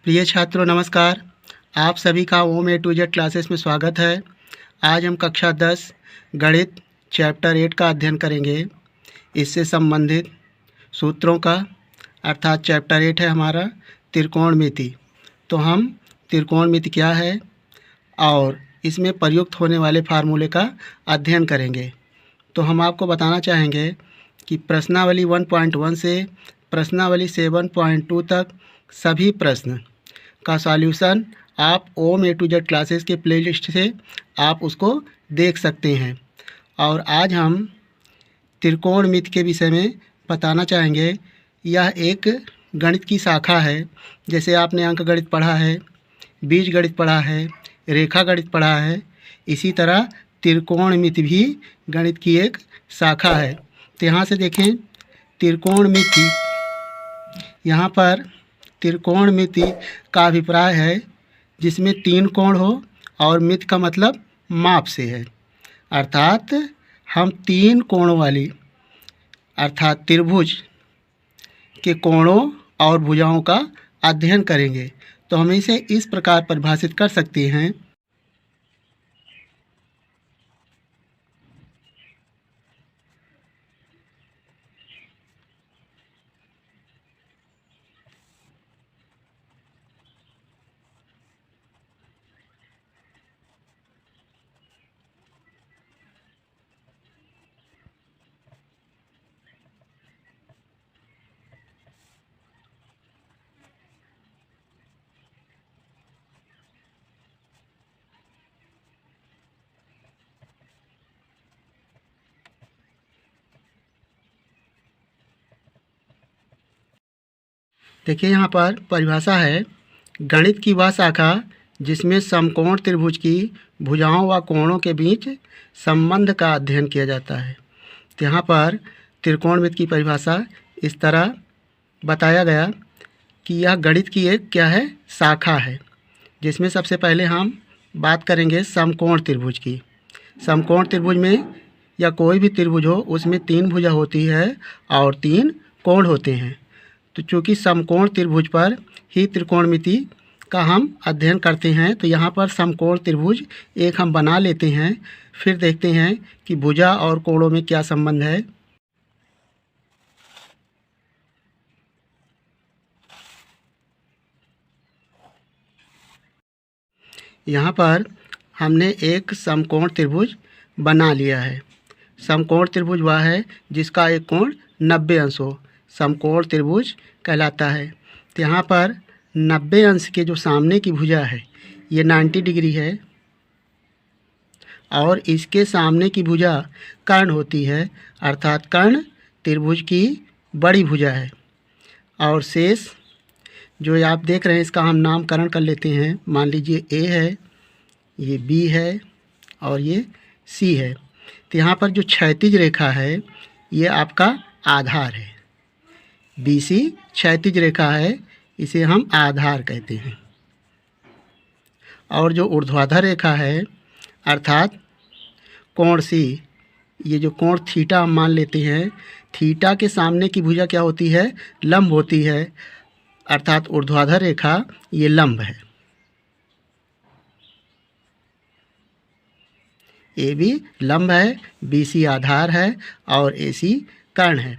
प्रिय छात्रों नमस्कार। आप सभी का ओम ए टू जेड क्लासेस में स्वागत है। आज हम कक्षा 10 गणित चैप्टर 8 का अध्ययन करेंगे। इससे संबंधित सूत्रों का अर्थात चैप्टर 8 है हमारा त्रिकोणमिति। तो हम त्रिकोणमिति क्या है और इसमें प्रयुक्त होने वाले फार्मूले का अध्ययन करेंगे। तो हम आपको बताना चाहेंगे कि प्रश्नावली 1.1 से प्रश्नावली 7.2 तक सभी प्रश्न का सॉल्यूशन आप ओम ए टू जेड क्लासेस के प्लेलिस्ट से आप उसको देख सकते हैं। और आज हम त्रिकोणमिति के विषय में बताना चाहेंगे। यह एक गणित की शाखा है। जैसे आपने अंकगणित पढ़ा है, बीजगणित पढ़ा है, रेखा गणित पढ़ा है, इसी तरह त्रिकोणमिति भी गणित की एक शाखा है। तो यहाँ से देखें त्रिकोणमिति, यहाँ पर त्रिकोणमिति का अभिप्राय है जिसमें 3 कोण हो और मिति का मतलब माप से है। अर्थात हम 3 कोणों वाली अर्थात त्रिभुज के कोणों और भुजाओं का अध्ययन करेंगे। तो हम इसे इस प्रकार परिभाषित कर सकते हैं। देखिए यहाँ पर परिभाषा है, गणित की वह शाखा जिसमें समकोण त्रिभुज की भुजाओं व कोणों के बीच संबंध का अध्ययन किया जाता है। तो यहाँ पर त्रिकोणमिति की परिभाषा इस तरह बताया गया कि यह गणित की एक क्या है, शाखा है, जिसमें सबसे पहले हम बात करेंगे समकोण त्रिभुज की। समकोण त्रिभुज में या कोई भी त्रिभुज हो उसमें 3 भुजा होती है और 3 कोण होते हैं। तो चूँकि समकोण त्रिभुज पर ही त्रिकोणमिति का हम अध्ययन करते हैं, तो यहाँ पर समकोण त्रिभुज एक हम बना लेते हैं। फिर देखते हैं कि भुजा और कोणों में क्या संबंध है। यहाँ पर हमने एक समकोण त्रिभुज बना लिया है। समकोण त्रिभुज वह है जिसका एक कोण 90 अंश हो, समकोण त्रिभुज कहलाता है। तो यहाँ पर 90 अंश के जो सामने की भुजा है ये 90 डिग्री है और इसके सामने की भुजा कर्ण होती है, अर्थात कर्ण त्रिभुज की बड़ी भुजा है। और शेष जो आप देख रहे हैं इसका हम नामकरण कर लेते हैं। मान लीजिए ए है, ये बी है और ये सी है। तो यहाँ पर जो क्षैतिज रेखा है ये आपका आधार है। BC क्षैतिज रेखा है, इसे हम आधार कहते हैं। और जो ऊर्ध्वाधर रेखा है अर्थात कोण C, ये जो कोण थीटा हम मान लेते हैं, थीटा के सामने की भुजा क्या होती है, लंब होती है, अर्थात ऊर्ध्वाधर रेखा ये लंब है। AB लंब है, BC आधार है और AC कर्ण है।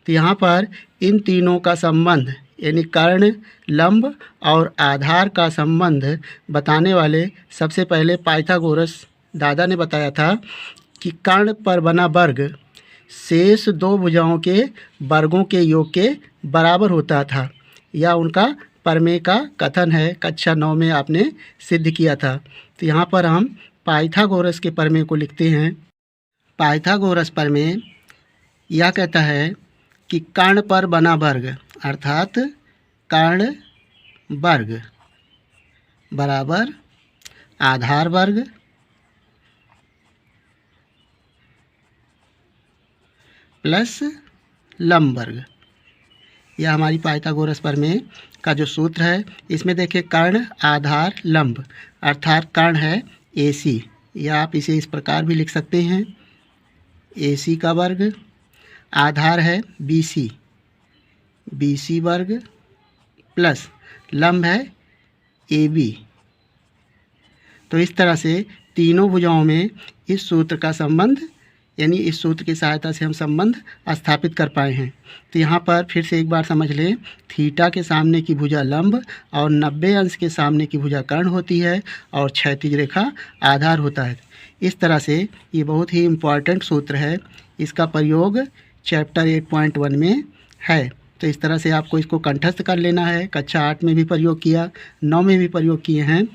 तो यहाँ पर इन तीनों का संबंध यानी कर्ण, लंब और आधार का संबंध बताने वाले सबसे पहले पाइथागोरस दादा ने बताया था कि कर्ण पर बना वर्ग शेष 2 भुजाओं के वर्गों के योग के बराबर होता था। यह उनका प्रमेय का कथन है, कक्षा 9 में आपने सिद्ध किया था। तो यहाँ पर हम पाइथागोरस के प्रमेय को लिखते हैं। पाइथागोरस प्रमेय यह कहता है कि कर्ण पर बना वर्ग अर्थात कर्ण वर्ग बराबर आधार वर्ग प्लस लंब वर्ग। यह हमारी पाइथागोरस प्रमेय का जो सूत्र है। इसमें देखिए कर्ण, आधार, लंब अर्थात कर्ण है AC, या आप इसे इस प्रकार भी लिख सकते हैं AC का वर्ग, आधार है BC वर्ग प्लस लंब है AB। तो इस तरह से तीनों भुजाओं में इस सूत्र का संबंध, यानी इस सूत्र की सहायता से हम संबंध स्थापित कर पाए हैं। तो यहाँ पर फिर से एक बार समझ लें, थीटा के सामने की भुजा लंब और 90 अंश के सामने की भुजा कर्ण होती है और क्षैतिज रेखा आधार होता है। इस तरह से ये बहुत ही इम्पॉर्टेंट सूत्र है। इसका प्रयोग चैप्टर 8.1 में है। तो इस तरह से आपको इसको कंठस्थ कर लेना है। कक्षा 8 में भी प्रयोग किया, 9 में भी प्रयोग किए हैं,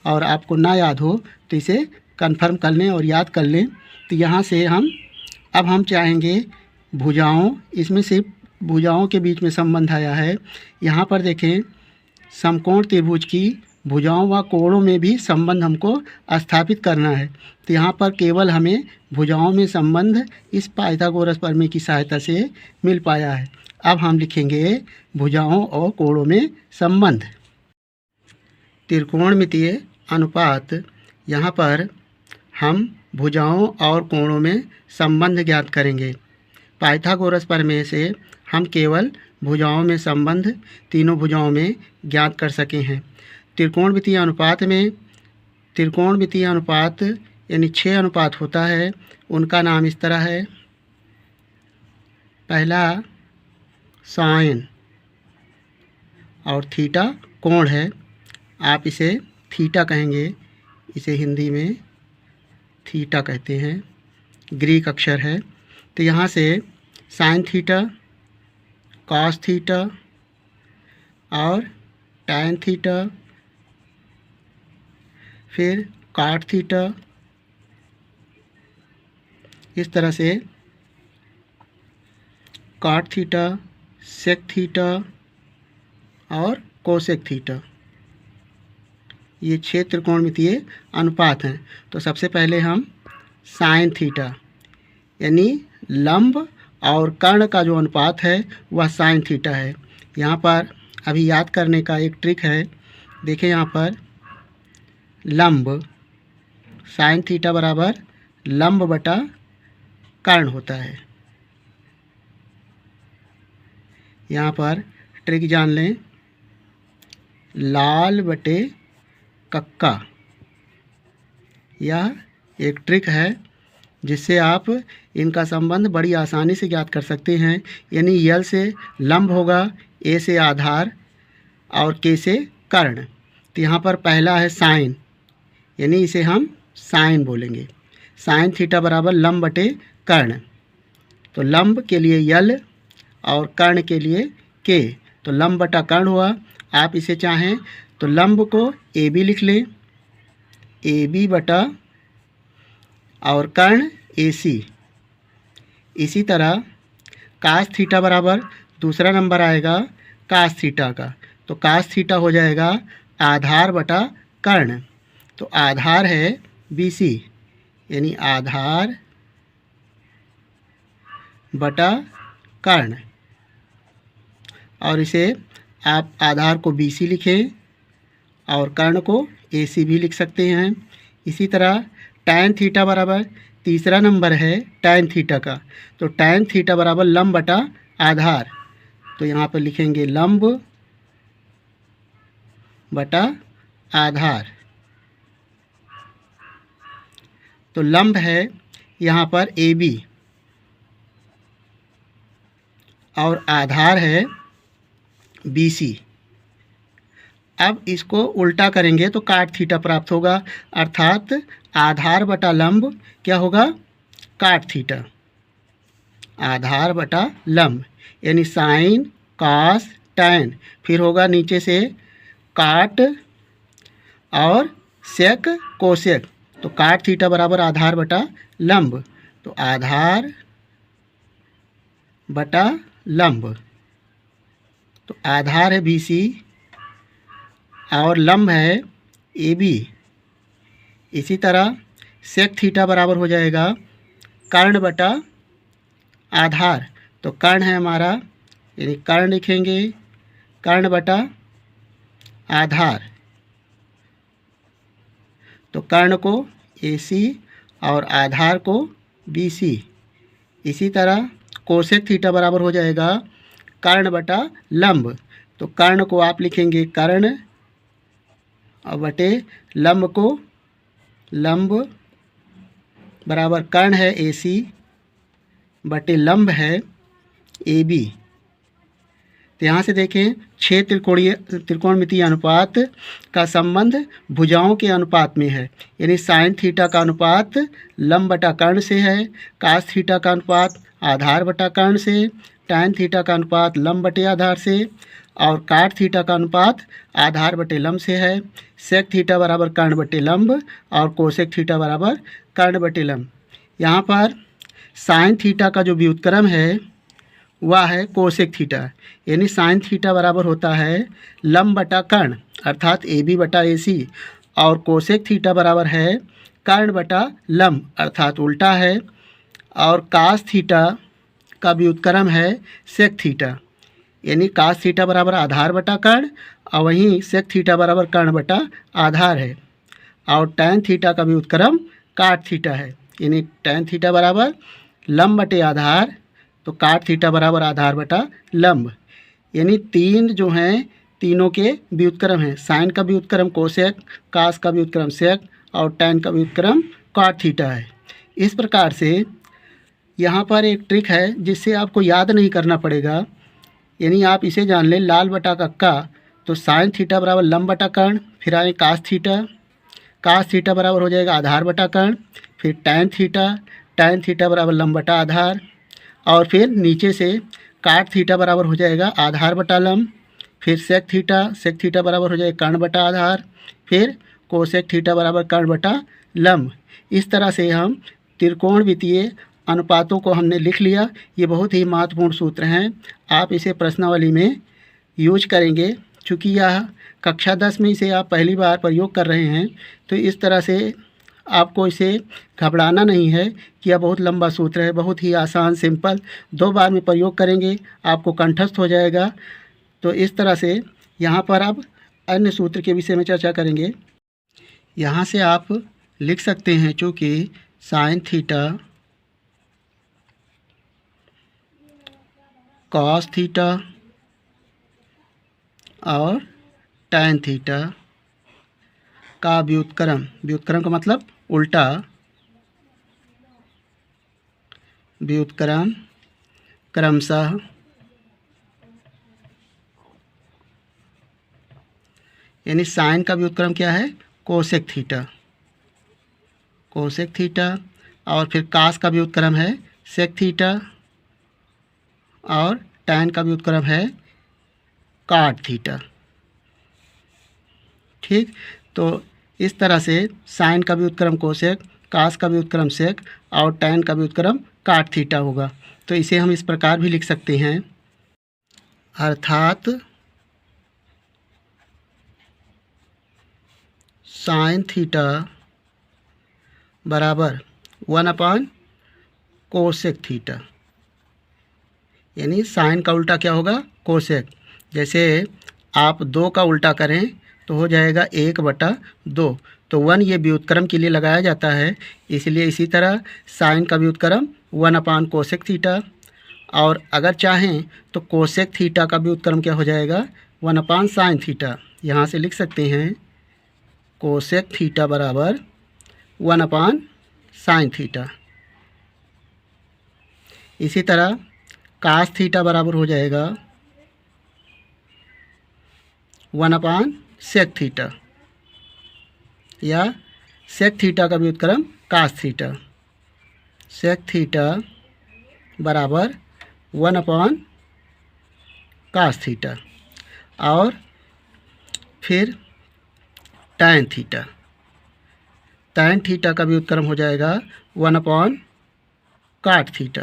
और आपको ना याद हो तो इसे कन्फर्म कर लें और याद कर लें। तो यहाँ से हम चाहेंगे भुजाओं, इसमें सिर्फ भुजाओं के बीच में संबंध आया है। यहाँ पर देखें, समकोण त्रिभुज की भुजाओं व कोणों में भी संबंध हमको स्थापित करना है। तो यहाँ पर केवल हमें भुजाओं में संबंध इस पाइथागोरस प्रमेय की सहायता से मिल पाया है। अब हम लिखेंगे भुजाओं और कोणों में संबंध। त्रिकोणमितीय अनुपात, यहाँ पर हम भुजाओं और कोणों में संबंध ज्ञात करेंगे। पाइथागोरस प्रमेय से हम केवल भुजाओं में संबंध तीनों भुजाओं में ज्ञात कर सके हैं। त्रिकोणमितीय अनुपात में, त्रिकोणमितीय अनुपात यानी 6 अनुपात होता है। उनका नाम इस तरह है। पहला साइन और थीटा कोण है, आप इसे थीटा कहेंगे, इसे हिंदी में थीटा कहते हैं, ग्रीक अक्षर है। तो यहाँ से साइन थीटा, कॉस थीटा और टैन थीटा, फिर कॉट थीटा, इस तरह से कॉट थीटा, सेक थीटा और कोसेक थीटा, ये 6 त्रिकोणमितीय अनुपात हैं। तो सबसे पहले हम साइन थीटा यानी लंब और कर्ण का जो अनुपात है वह साइन थीटा है। यहाँ पर अभी याद करने का एक ट्रिक है। देखें, यहाँ पर लंब साइन थीटा बराबर लंब बटा कर्ण होता है। यहाँ पर ट्रिक जान लें, लाल बटे कक्का, यह एक ट्रिक है जिससे आप इनका संबंध बड़ी आसानी से ज्ञात कर सकते हैं। यानी यल से लंब होगा, ए से आधार और के से कर्ण। तो यहाँ पर पहला है साइन, यानी इसे हम साइन बोलेंगे। साइन थीटा बराबर लंब बटे कर्ण। तो लंब के लिए यल और कर्ण के लिए के, तो लंब बटा कर्ण हुआ। आप इसे चाहें तो लंब को ए बी लिख लें, ए बी बटा और कर्ण ए सी। इसी तरह कास थीटा बराबर दूसरा नंबर आएगा कास थीटा का, तो कास थीटा हो जाएगा आधार बटा कर्ण। तो आधार है बी सी, यानी आधार बटा कर्ण, और इसे आप आधार को बी सी लिखें और कर्ण को ए सी भी लिख सकते हैं। इसी तरह टैन थीटा बराबर तीसरा नंबर है टैन थीटा का, तो टैन थीटा बराबर लंब बटा आधार। तो यहाँ पर लिखेंगे लंब बटा आधार। तो लंब है यहाँ पर ए बी और आधार है बी सी। अब इसको उल्टा करेंगे तो काट थीटा प्राप्त होगा, अर्थात आधार बटा लंब क्या होगा, काट थीटा। आधार बटा लंब यानी साइन कॉस टैन, फिर होगा नीचे से काट और सेक कोसेक। तो काट थीटा बराबर आधार बटा लंब, तो आधार बटा लंब। तो आधार है बी सी और लंब है ए बी। इसी तरह सेक थीटा बराबर हो जाएगा कर्ण बटा आधार। तो कर्ण है हमारा, यानी कर्ण लिखेंगे कर्ण बटा आधार। तो कर्ण को ए सी और आधार को बी सी। इसी तरह कोसेक थीटा बराबर हो जाएगा कर्ण बटा लंब। तो कर्ण को आप लिखेंगे कर्ण और बटे लंब को, लंब बराबर कर्ण है AC बटे लंब है AB। तो यहाँ से देखें 6 त्रिकोणमितीय अनुपात का संबंध भुजाओं के अनुपात में है, यानी साइन थीटा का अनुपात लंब बटा कर्ण से है, कास थीटा का अनुपात आधार बटा कर्ण से, टैन थीटा का अनुपात लंब बटे आधार से और काट थीटा का अनुपात आधार बटे लंब से है। सेक थीटा बराबर कर्ण बटे लंब और कोसेक थीटा बराबर कर्ण बटे लंब। यहाँ पर साइन थीटा का जो व्युत्क्रम है वह है कोसेक थीटा, यानी साइन थीटा बराबर होता है लंब बटा कर्ण अर्थात AB बटा AC और कोसेक थीटा बराबर है कर्ण बटा लंब अर्थात उल्टा है। और कास थीटा का व्युत्क्रम है सेक थीटा, यानी कास थीटा बराबर आधार बटा कर्ण और वहीं सेक थीटा बराबर कर्ण बटा आधार है। और टैन थीटा का व्युत्क्रम काट थीटा है, यानी टैन थीटा बराबर लंब बटे आधार तो काट थीटा बराबर आधार बटा लंब, यानी तीन जो हैं तीनों के व्युत्क्रम हैं। साइन का व्युत्क्रम कोसेक, कास का व्युत्क्रम सेक और टैन का व्युत्क्रम काट थीटा है। इस प्रकार से यहाँ पर एक ट्रिक है जिससे आपको याद नहीं करना पड़ेगा, यानी आप इसे जान लें लाल बटा कक्का तो साइन थीटा बराबर लंब बटा कर्ण, फिर आए कास थीटा बराबर हो जाएगा आधार बटा कर्ण, फिर टैन थीटा बराबर लंब बटा आधार और फिर नीचे से काट थीटा बराबर हो जाएगा आधार बटा लंब, फिर सेक थीटा बराबर हो जाएगा कर्ण बटा आधार, फिर कोसेक थीटा बराबर कर्ण बटा लंब। इस तरह से हम त्रिकोणमितीय अनुपातों को हमने लिख लिया। ये बहुत ही महत्वपूर्ण सूत्र हैं, आप इसे प्रश्नावली में यूज करेंगे। चूँकि यह कक्षा 10 में इसे आप पहली बार प्रयोग कर रहे हैं तो इस तरह से आपको इसे घबराना नहीं है कि यह बहुत लंबा सूत्र है। बहुत ही आसान सिंपल 2 बार में प्रयोग करेंगे आपको कंठस्थ हो जाएगा। तो इस तरह से यहाँ पर अब अन्य सूत्र के विषय में चर्चा करेंगे। यहाँ से आप लिख सकते हैं चूँकि साइन थीटा कॉस थीटा और टैन थीटा का व्युत्क्रम का मतलब उल्टा, व्युत्क्रम क्रमशः यानी साइन का व्युत्क्रम क्या है कोसेक थीटा और फिर कास का व्युत्क्रम है सेक थीटा और टैन का व्युत्क्रम है काट थीटा। ठीक, तो इस तरह से साइन का व्युत्क्रम कोसेक, कास का व्युत्क्रम सेक और टैन का व्युत्क्रम काट थीटा होगा। तो इसे हम इस प्रकार भी लिख सकते हैं, अर्थात साइन थीटा बराबर 1 कोसेक थीटा, यानी साइन का उल्टा क्या होगा कोसेक। जैसे आप 2 का उल्टा करें तो हो जाएगा 1/2, तो 1 ये व्युत्क्रम के लिए लगाया जाता है, इसलिए इसी तरह साइन का व्युत्क्रम 1 कोसेक थीटा। और अगर चाहें तो कोसेक थीटा का व्युत्क्रम क्या हो जाएगा 1 साइन थीटा। यहाँ से लिख सकते हैं कोसेक थीटा बराबर 1 साइन थीटा। इसी तरह कास थीटा बराबर हो जाएगा 1 सेक थीटा, या सेक थीटा का व्युत्क्रम कास थीटा। सेक थीटा बराबर 1 कास थीटा। और फिर टैन थीटा का व्युत्क्रम हो जाएगा 1 काट थीटा।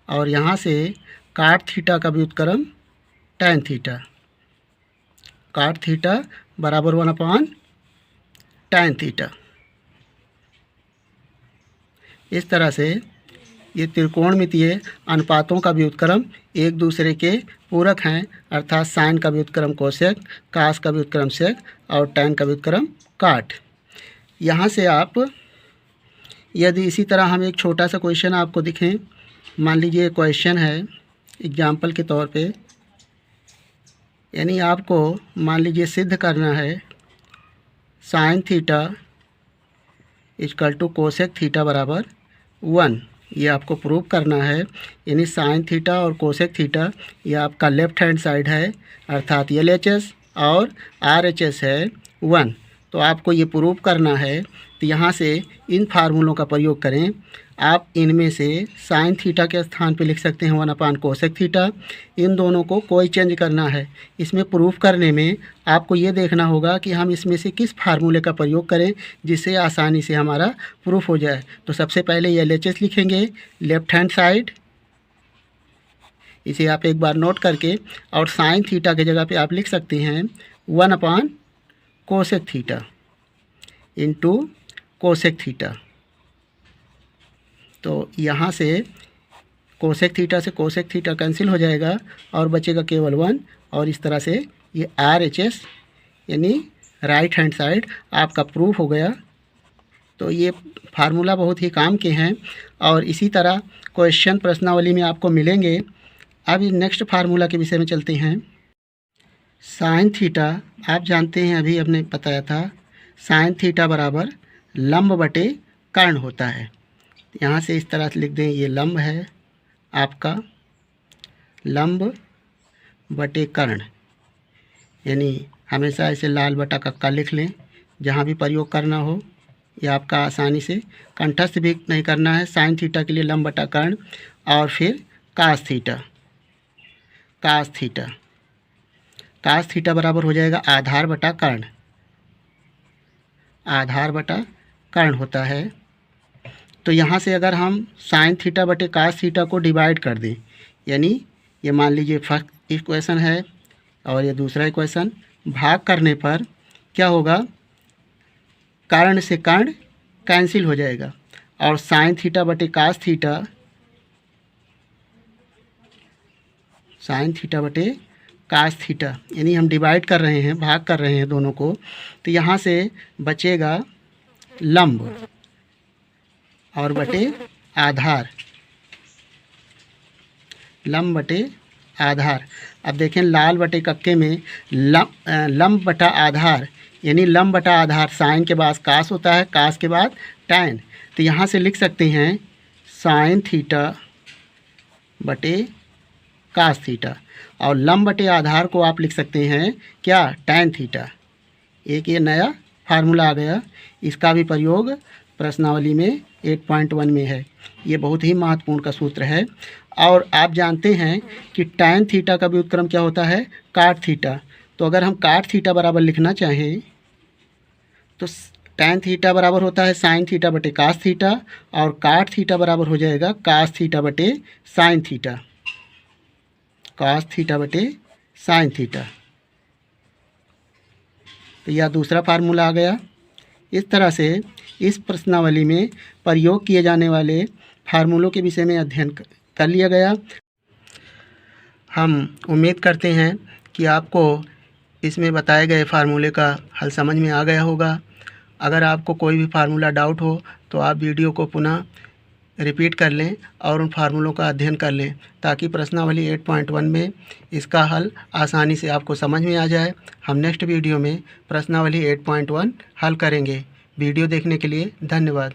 और यहाँ से काट थीटा का व्युत्क्रम टैन थीटा, काट थीटा बराबर 1 टैन थीटा। इस तरह से ये त्रिकोणमितीय अनुपातों का व्युत्क्रम एक दूसरे के पूरक हैं, अर्थात साइन का व्युत्क्रम कोसेक, कास का व्युत्क्रम सेक और टैन का व्युत्क्रम काट। यहाँ से आप यदि इसी तरह हम एक छोटा सा क्वेश्चन आपको दिखें, मान लीजिए क्वेश्चन है एग्जाम्पल के तौर पे, यानी आपको मान लीजिए सिद्ध करना है sine theta equal to cosec theta बराबर 1। ये आपको प्रूव करना है। यानी साइन थीटा और कोसेक थीटा ये आपका लेफ्ट हैंड साइड है, अर्थात LHS और RHS है 1। तो आपको ये प्रूव करना है। तो यहाँ से इन फार्मूलों का प्रयोग करें। आप इनमें से साइन थीटा के स्थान पे लिख सकते हैं 1/कोसेक थीटा। इन दोनों को कोई चेंज करना है। इसमें प्रूफ करने में आपको ये देखना होगा कि हम इसमें से किस फार्मूले का प्रयोग करें जिससे आसानी से हमारा प्रूफ हो जाए। तो सबसे पहले LHS लिखेंगे लेफ्ट हैंड साइड, इसे आप एक बार नोट करके, और साइन थीटा की जगह पे आप लिख सकते हैं 1/कोसेक थीटा इंटू कोसेक थीटा। तो यहाँ से कोसेक थीटा से कोसेक थीटा कैंसिल हो जाएगा और बचेगा केवल 1। और इस तरह से ये RHS यानी राइट हैंड साइड आपका प्रूफ हो गया। तो ये फार्मूला बहुत ही काम के हैं और इसी तरह क्वेश्चन प्रश्नावली में आपको मिलेंगे। अब नेक्स्ट फार्मूला के विषय में चलते हैं। साइन थीटा आप जानते हैं, अभी आपने बताया था, साइन थीटा बराबर लंब बटे कर्ण होता है। यहाँ से इस तरह से लिख दें, ये लंब है आपका, लंब बटे कर्ण, यानी हमेशा इसे लाल बटा कक्का लिख लें जहाँ भी प्रयोग करना हो। ये आपका आसानी से कंठस्थ भी नहीं करना है। साइन थीटा के लिए लंब बटा कर्ण और फिर cos theta. Cos theta, cos theta बराबर हो जाएगा आधार बटा कर्ण। आधार बटा कर्ण होता है। तो यहाँ से अगर हम साइन थीटा बटे कास थीटा को डिवाइड कर दें, यानी ये मान लीजिए फर्स्ट इक्वेशन है और ये दूसरा इक्वेशन, भाग करने पर क्या होगा, कर्ण से कर्ण कैंसिल हो जाएगा और साइन थीटा बटे कास थीटा, साइन थीटा बटे कास थीटा, यानी हम डिवाइड कर रहे हैं, भाग कर रहे हैं दोनों को। तो यहाँ से बचेगा लंब और बटे आधार, लंब बटे आधार। अब देखें लाल बटे कक्के में लंब बटा आधार, यानी लंब बटा आधार साइन के बाद कास होता है, कास के बाद टैन। तो यहाँ से लिख सकते हैं साइन थीटा बटे कास थीटा, और लंब बटे आधार को आप लिख सकते हैं क्या, टैन थीटा। एक ये नया फार्मूला आ गया, इसका भी प्रयोग प्रश्नावली में 8.1 में है। ये बहुत ही महत्वपूर्ण का सूत्र है। और आप जानते हैं कि टैन थीटा का व्युत्क्रम क्या होता है, काट थीटा। तो अगर हम काट थीटा बराबर लिखना चाहें तो टैन थीटा बराबर होता है साइन थीटा बटे कास थीटा, और काट थीटा बराबर हो जाएगा कास थीटा बटे साइन थीटा, कास थीटा बटे साइन थीटा। तो यह दूसरा फार्मूला आ गया। इस तरह से इस प्रश्नावली में प्रयोग किए जाने वाले फार्मूलों के विषय में अध्ययन कर लिया गया। हम उम्मीद करते हैं कि आपको इसमें बताए गए फार्मूले का हल समझ में आ गया होगा। अगर आपको कोई भी फार्मूला डाउट हो तो आप वीडियो को पुनः रिपीट कर लें और उन फार्मूलों का अध्ययन कर लें, ताकि प्रश्नावली 8.1 में इसका हल आसानी से आपको समझ में आ जाए। हम नेक्स्ट वीडियो में प्रश्नावली 8.1 हल करेंगे। वीडियो देखने के लिए धन्यवाद।